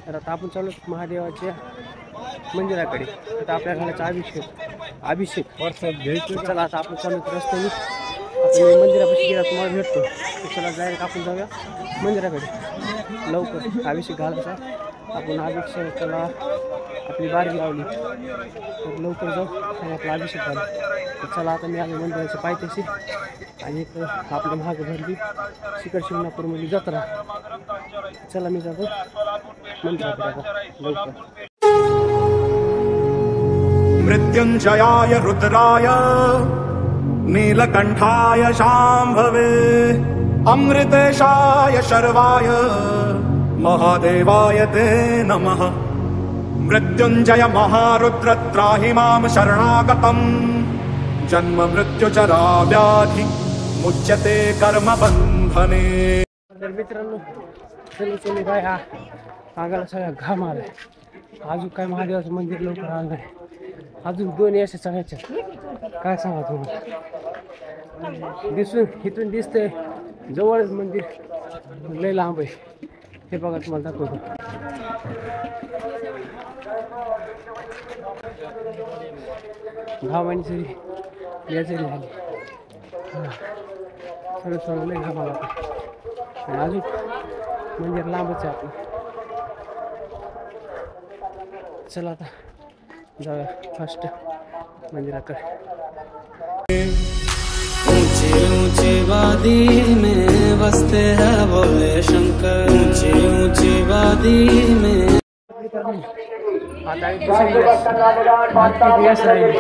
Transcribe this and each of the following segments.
तर आता आपण चालू महादेवाच्या मंदिराकडे. आता आपल्या घराचा अभिषेक घ्यायचं. चला आता आपण चालू रस्त्याने आपण मंदिरापाशी गेला तुम्हाला भेटतो. चला डायरेक्ट आपण जाऊया मंदिराकडे. लवकर अभिषेक घालायचा. आपण अभिषेकाला आपली बारी लावली तर लवकर जाऊ आणि आपला अभिषेक घालू. तर चला आता मी आलो मंदिराच्या पायथ्याशी आणि एक आपल्या महाग भरली शिखर शिंगणापूरमध्ये जत्रा. चला मी जातो मंदिराकडे लवकर. मृत्युंजयाय रुद्राय नीलकंठाय शांभवे अमृतेशाय शर्वाय महादेवाय ते नमः. मृत्युंजय महारुद्र त्राहि मां शरणागतम् जन्म मृत्युजरा व्याधि मुच्यते कर्म बंधने. तर मित्रांनो चलू बाय हा अंगाला सगळ्या घाम आलाय. अजून काय महादेवाचं मंदिर लवकर आलं नाही. अजून 2 असे चढायचे. काय सांगा तुम्हाला. इथून दिसतंय जवळच मंदिर लय लांब आहे. हे बघा तुम्हाला दाखवतो. घामानी सरी बेजारी झाली. थोडं लय घाम आला. आणि अजून मंदिर लांबच आहे आपलं. चला आता जाऊया फर्स्ट मंदिराकडे. ऊंची ऊंची वादी में बसते हैं भोले शंकर. ऊंची ऊंची वादी में आता एक दिवस राहिले.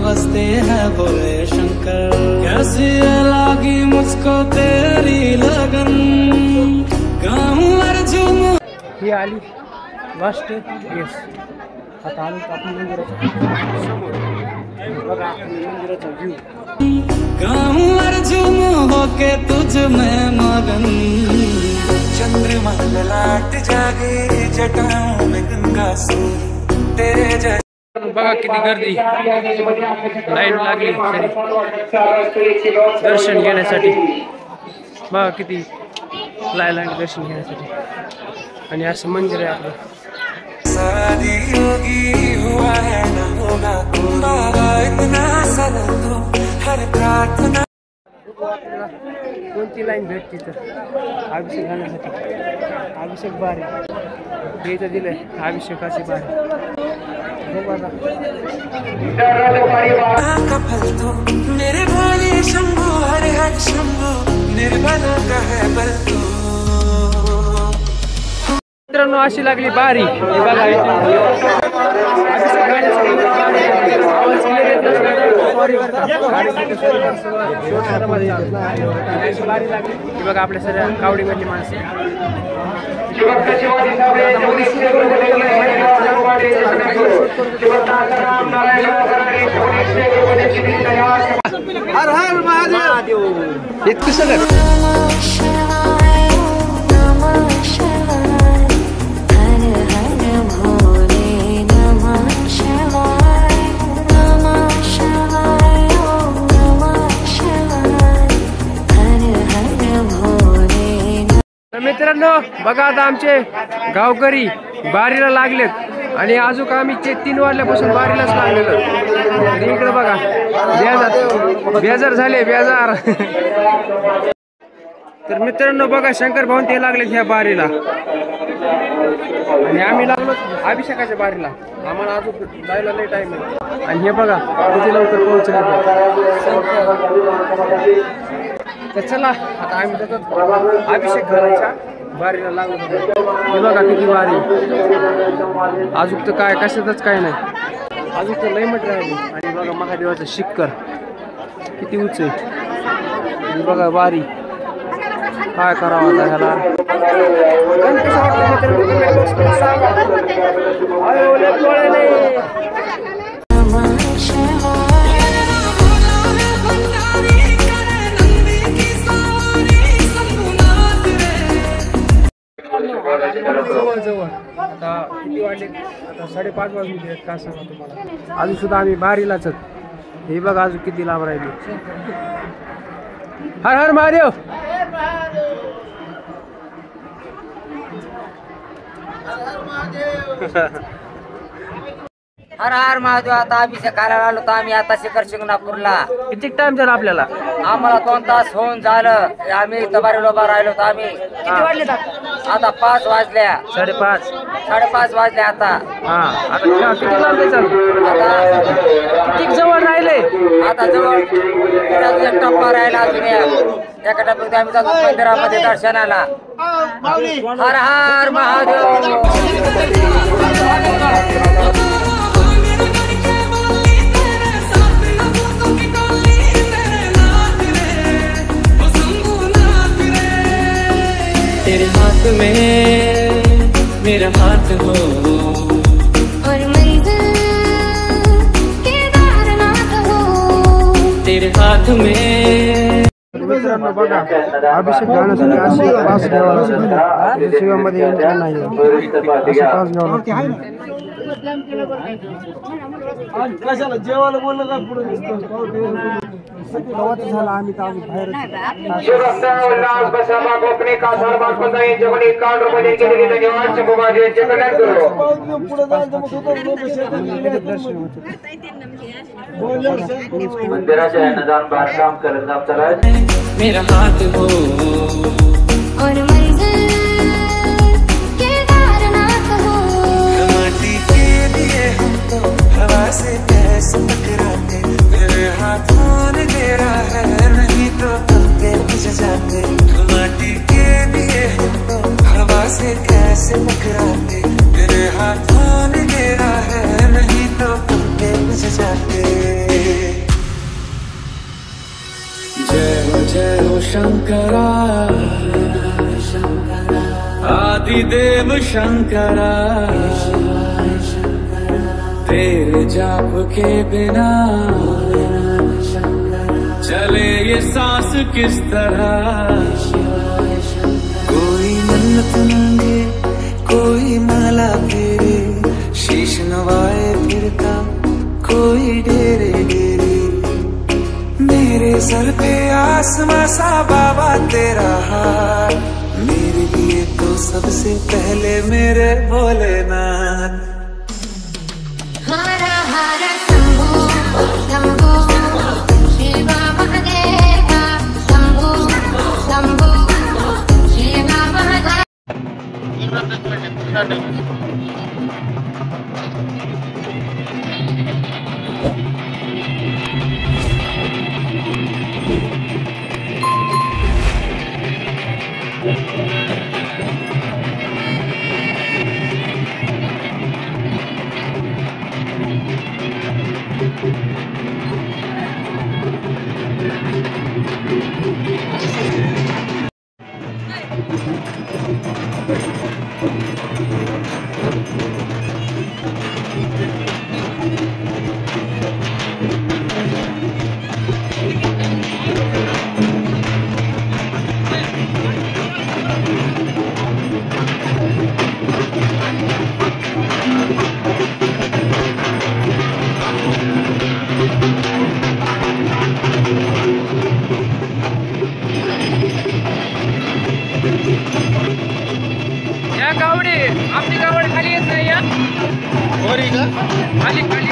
बसते हैं भोले शंकर. कैसी लगी मुझको तेरी लगन गाऊं अर्जुन. ही आली लास्ट येस. आता आलो आपण मंदिराच्या समोर. बघा मंदिराचा व्ह्यू. गाऊं अर्जुन होके तुझ में मगन. चंद्रमा ललाट जागे जटाओं में गंगा सूर तेरे जैसे. बघा किती गर्दी. लाईन लागली दर्शन घेण्यासाठी. बघा किती लाईन लागली दर्शन घेण्यासाठी. आणि असं मंदिर आहे आपलं. शादी होगी हुआ है ना होगा बाबा इतना सदा दो हर प्रार्थना. कोणती लाईन भेटते तर अभिषेक घालण्यासाठी. अभिषेक बारी हे इथं दिलंय अभिषेकाची बारी. मेरे भोले शंभू हर हर शंभू निर्बल का है बल तू. मित्रांनो अशी लागली बारी. बघा बारी लागली. बघा आपल्या सगळ्या कावडीमधली माणसं. हर हर महादेव. इतकं सगळं मित्रांनो. बघा आता आमचे गावकरी बारीला लागलेत आणि अजून आम्ही 3 वाजल्यापासून बारीलाच लागलेलो. इकडे बघा बेजार झाले बेजार. तर मित्रांनो बघा शंकर भाऊन ते लागले ह्या बारीला आणि आम्ही लागलो अभिषेकाच्या बारीला. आम्हाला अजून जायला लई टाइम आहे. आणि हे बघा किती लवकर पोहोचले. तर चला आता आम्ही जातो अभिषेक घालायच्या बारीला लागलो. हे बघा किती बारी. अजून तर काय कशातच काय नाही. अजून तर लई मट राहिली. आणि बघा महादेवाचं शिखर किती उंच आहे. आणि बघा बारी काय करावं आता ह्याला. जवळ आता किती वाजले. आता 5:30 वाजून गेले. काय सांगा तुम्हाला. अजून सुद्धा आम्ही बारीलाच हे बघा अजून किती लांब राहिली. हर हर महादेव. हर हर महादेव. आता अभिषेकाला आलो तर आम्ही आता शिखर शिंगणापूरला. किती टाइम झाला आपल्याला? आम्हाला 2 तास होऊन झालं. आम्ही तबारीला उभा राहिलो तर आम्ही आता 5 वाजल्या. 5:30 वाजले आता. हा आता किती लांब जायचं? किती जवळ राहिले? आता जवळ एक टप्पा राहिला अजून एका टप्प्यात आम्ही जातो मंदिरामध्ये दर्शनाला. हर हर महादेव. तेरे हाथ में मेरा हाथ हो और मंजिल केदारनाथ हो. तेरे हाथ में. मित्रांनो बघा अभिषेक गाण्यासाठी अशी पास घ्यावा लागतो. शिवामध्ये नाही अशी पास घ्यावा लागतो. कशाला जेवायला बोललं का पुढे झाला आम्ही तर बाहेर. मंदिराचे अन्नदान बांधकाम करत मेरा हात हो और मंजिल केदारनाथ हो. माटी के लिए हमको हवा से कैसे टकराते. मेरे हाथों ने तेरा है नहीं तो पंखे पिछ जाते. माटी के लिए हमको हवा से कैसे टकराते. मेरे हाथों ने तेरा है नहीं तो पंखे पिछ जाते. जय हो शंकरा आदिदेव शंकरा. तेरे जाप के बिना चले ये सांस किस तरह. कोई मन्नत मांगे कोई माला फेरे. शीश नवाए फिरता कोई डेरे डेरे. मेरे सर पे आसमां सा बाबा तेरा हाथ. मेरे लिए तो सबसे पहले मेरे भोलेनाथ. हर हर शंभो शंभो शिव महादेव. शंभो शंभो शिव महादेव. या गावडे आपली गावड खाली येत नाही या वरी का खाली खाली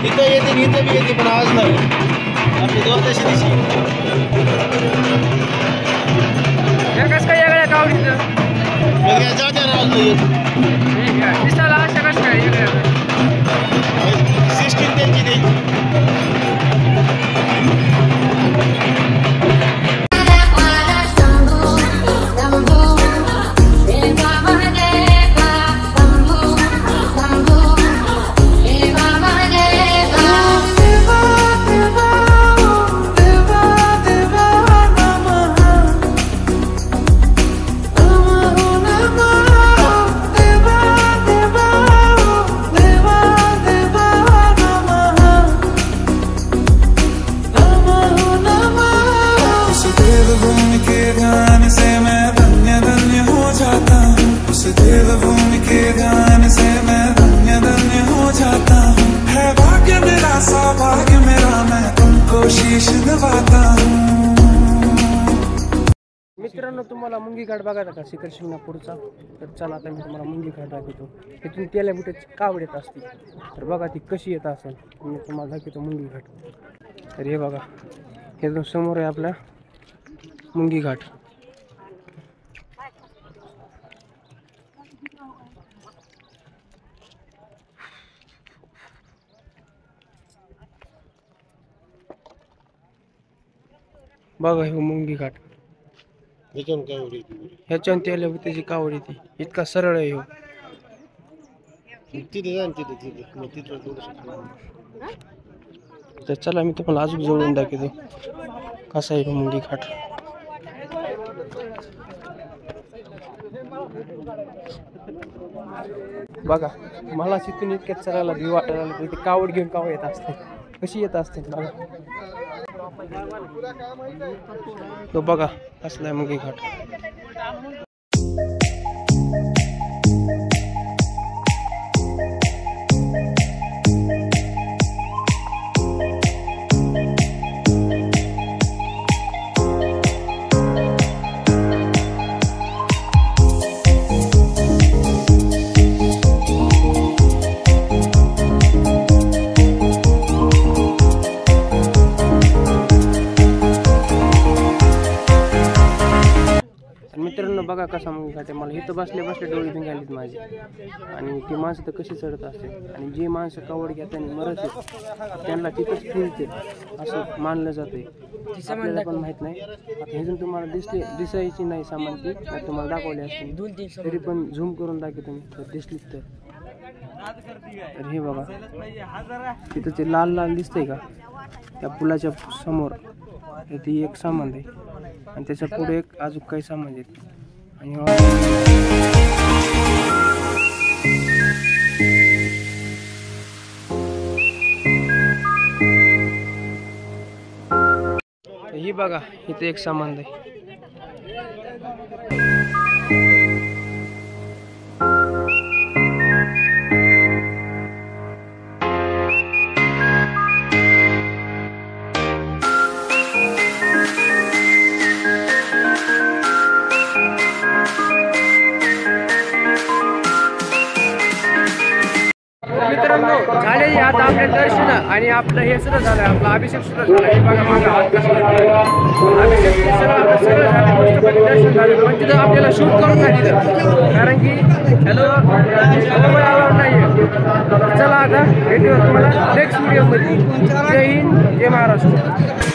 इथं येते इथं बी येते पण आज नाही आपली द्वादशी दिवशी या कस काय वेगळ्या गावडीचं वेगळ्या जात्या आज नाही ठीक आहे दिसायला अशा कस काय वेगळ्या सिस्टीम त्यांची द्यायची साबा शीश नवाता हूँ। मित्रांनो, तुम्हाला मुंगी घाट बघायचा का शिखर शिंगणापूरचा? तर चला आता मी तुम्हाला मुंगी घाट दाखवतो. इथून तेल्या बुट्याची कावड येत असते, तर बघा ती कशी येत असेल. मी तुम्हाला दाखवतो मुंगी घाट. तर हे बघा, हे समोर आहे आपला मुंगी घाट. बघा हे मुंगी घाट. ह्याच्यावर तेल्या बुट्याची कावड येते. इतका सरळ आहे हो. तर चला मी तुम्हाला अजून जवळून दाखवतो कसा आहे मुंगी घाट. बघा, मला तिथून इतक्यात चढायला भीव वाटायला लागली. ते कावड घेऊन कावड येत असते, कशी येत असते बघा. तो बघा कसला आहे मुंगी घाट. मित्रांनो बघा कसा मुंगी घाट आहे. मला इथं बसले बसले डोळे भिंगालीत माझे. आणि ती माणसं तर कशी चढत असते. आणि जे माणसं कावड घेतात आणि मरत त्यांना तिथंच फिरते असं मानलं जाते. आपल्याला पण माहित नाही. आता हे जण तुम्हाला दिसायची नाही सामान ती तुम्हाला दाखवली असते, तरी पण झूम करून दाखवतो मी तर दिसलीच. तर हे बघा, तिथं ते लाल लाल दिसतंय का, त्या पुलाच्या समोर ती एक सामान आहे. आणि त्याच्या पुढे एक अजून काही सामान आहेत. आणि ही बघा, इथे एक सामान आहे. मित्रांनो, झाले आता आपले दर्शन आणि आपलं हे सुद्धा झालं, आपला अभिषेक सुद्धा झाला. हे बघा माझा हात कसला अभिषेक सगळं झालं, मस्तपैकी दर्शन झालं. पण तिथं आपल्याला शूट करून नाही दिलं, कारण की हॅलो आवाज नाही आहे. चला आता भेटूया तुम्हाला नेक्स्ट व्हिडिओमध्ये. जय हिंद, जय महाराष्ट्र.